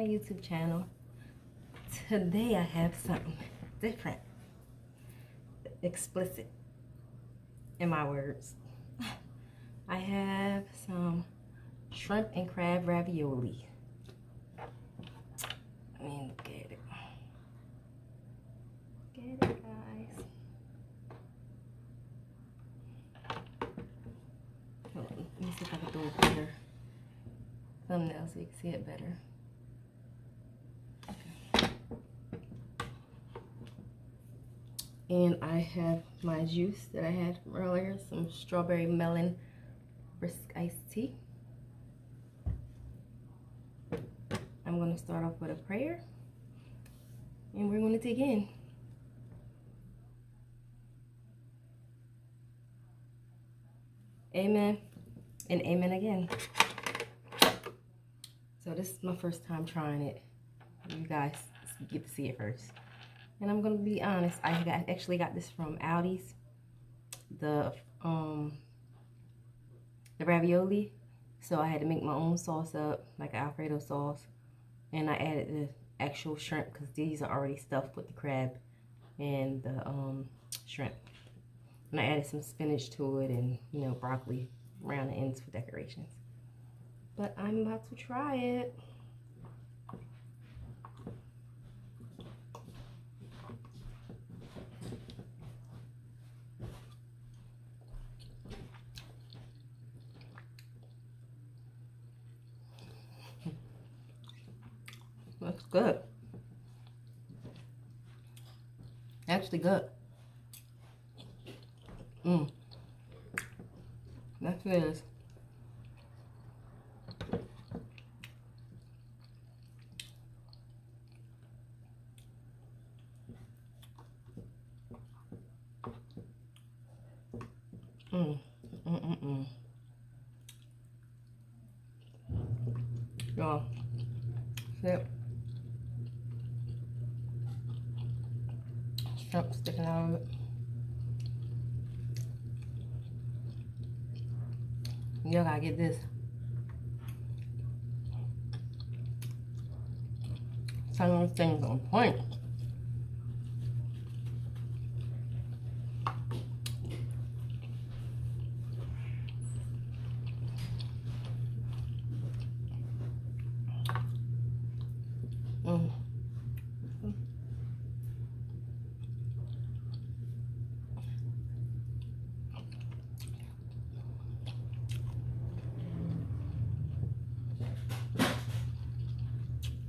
my YouTube channel. Today I have something different, explicit in my words. I have some shrimp and crab ravioli. I mean, look at it. Get it, guys. Hold on, let me see if I can do a better thumbnail so you can see it better. And I have my juice that I had from earlier, some strawberry melon brisk iced tea. I'm going to start off with a prayer, and we're going to dig in. Amen and amen again. So this is my first time trying it. You guys get to see it first. And I'm gonna be honest, I actually got this from Aldi's, the ravioli. So I had to make my own sauce up, like Alfredo sauce, and I added the actual shrimp because these are already stuffed with the crab and the shrimp. And I added some spinach to it and, you know, broccoli around the ends for decorations. But I'm about to try it. That's good. Actually good. That's good. Y'all, yep. Shrimp sticking out of it. Y'all gotta get this. Some of those things on point.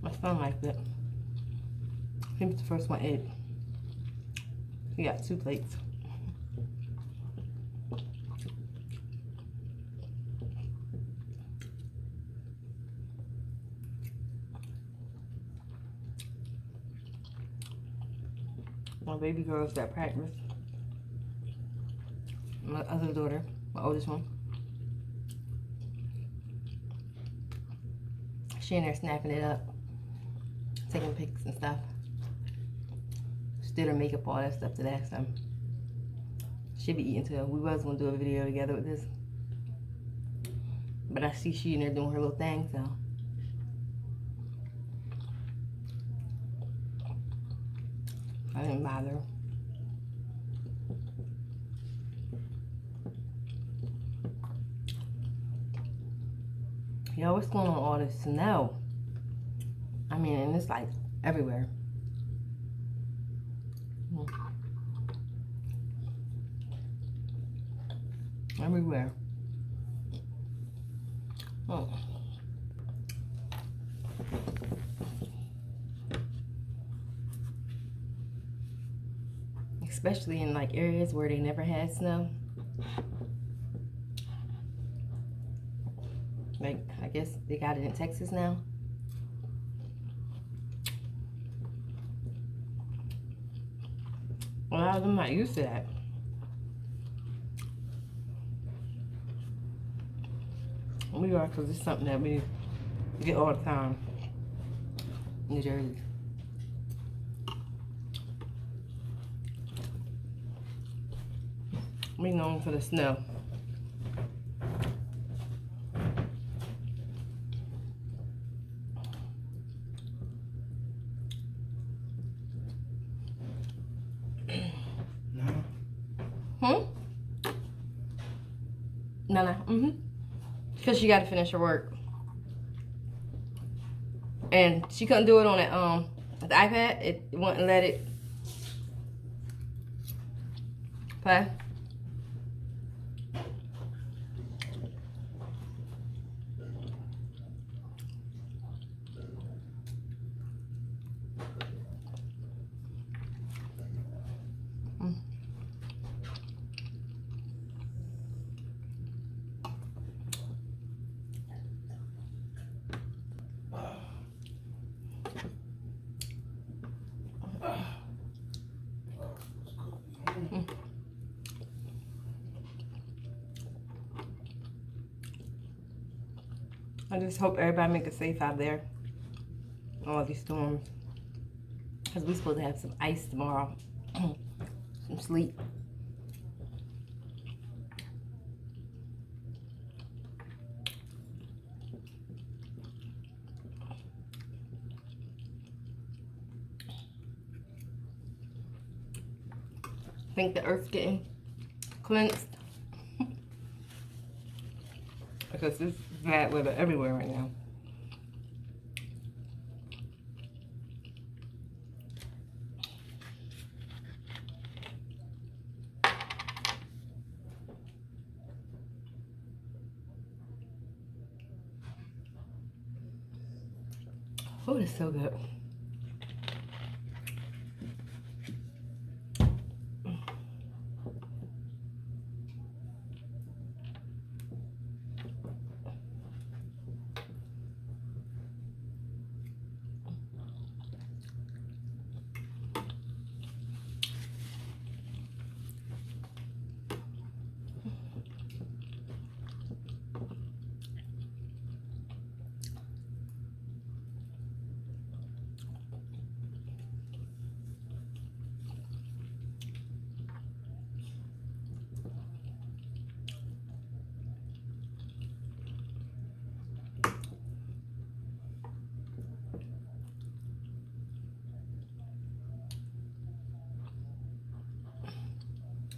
My son liked it. He was the first one ate. He got 2 plates. My baby girl's got practice. My other daughter, my oldest one, she in there snapping it up, taking pics and stuff. She did her makeup, all that stuff today, so she be eating too. We was gonna do a video together with this, but I see she in there doing her little thing, so I didn't bother. Yo, what's going on with all this snow? I mean, and it's like everywhere. Everywhere. Oh. Especially in like areas where they never had snow. Like, I guess they got it in Texas now. A lot of them not used to that. We are, because it's something that we get all the time in New Jersey. We known for the snow. Nana. Because she got to finish her work. And she couldn't do it on the iPad. It wouldn't let it play. I just hope everybody make it safe out there. All these storms. Because we're supposed to have some ice tomorrow. Some sleet. I think the earth's getting cleansed. Because it's bad weather everywhere right now. Oh, it's so good.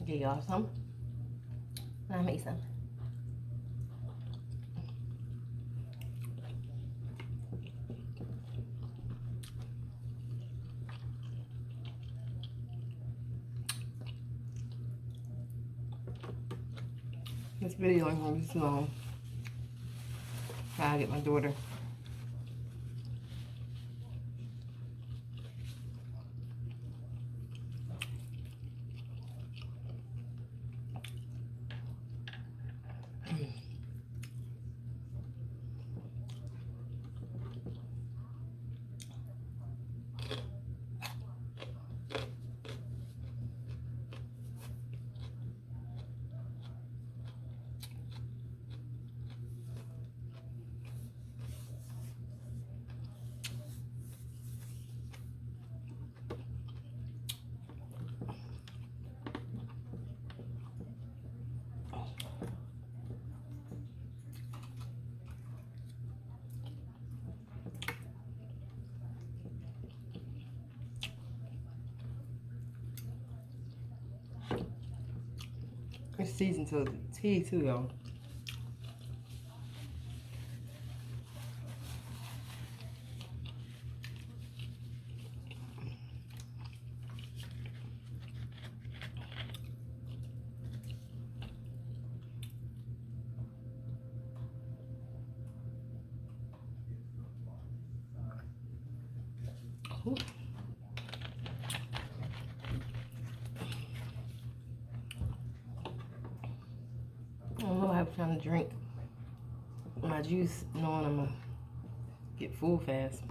Get y'all some. I'll make some. This video ain't gonna be too long. Gotta get my daughter. It's seasoned to the tea too, y'all. Ooh. I don't know, I was trying to drink my juice knowing I'm gonna get full fast.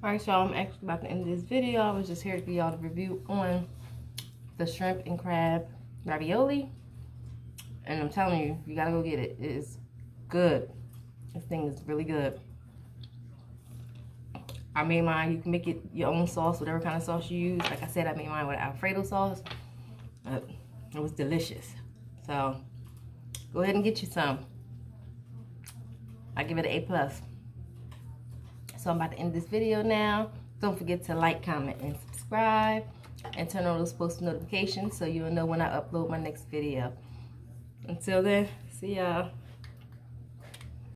Alright, y'all, I'm actually about to end this video. I was just here to give y'all the review on the shrimp and crab ravioli. And I'm telling you, you gotta go get it. It is good. This thing is really good. I made mine. You can make it your own sauce, whatever kind of sauce you use. Like I said, I made mine with Alfredo sauce. It was delicious. So go ahead and get you some. I give it an A+. So I'm about to end this video now. Don't forget to like, comment, and subscribe. And turn on those post notifications so you'll know when I upload my next video. Until then, see y'all.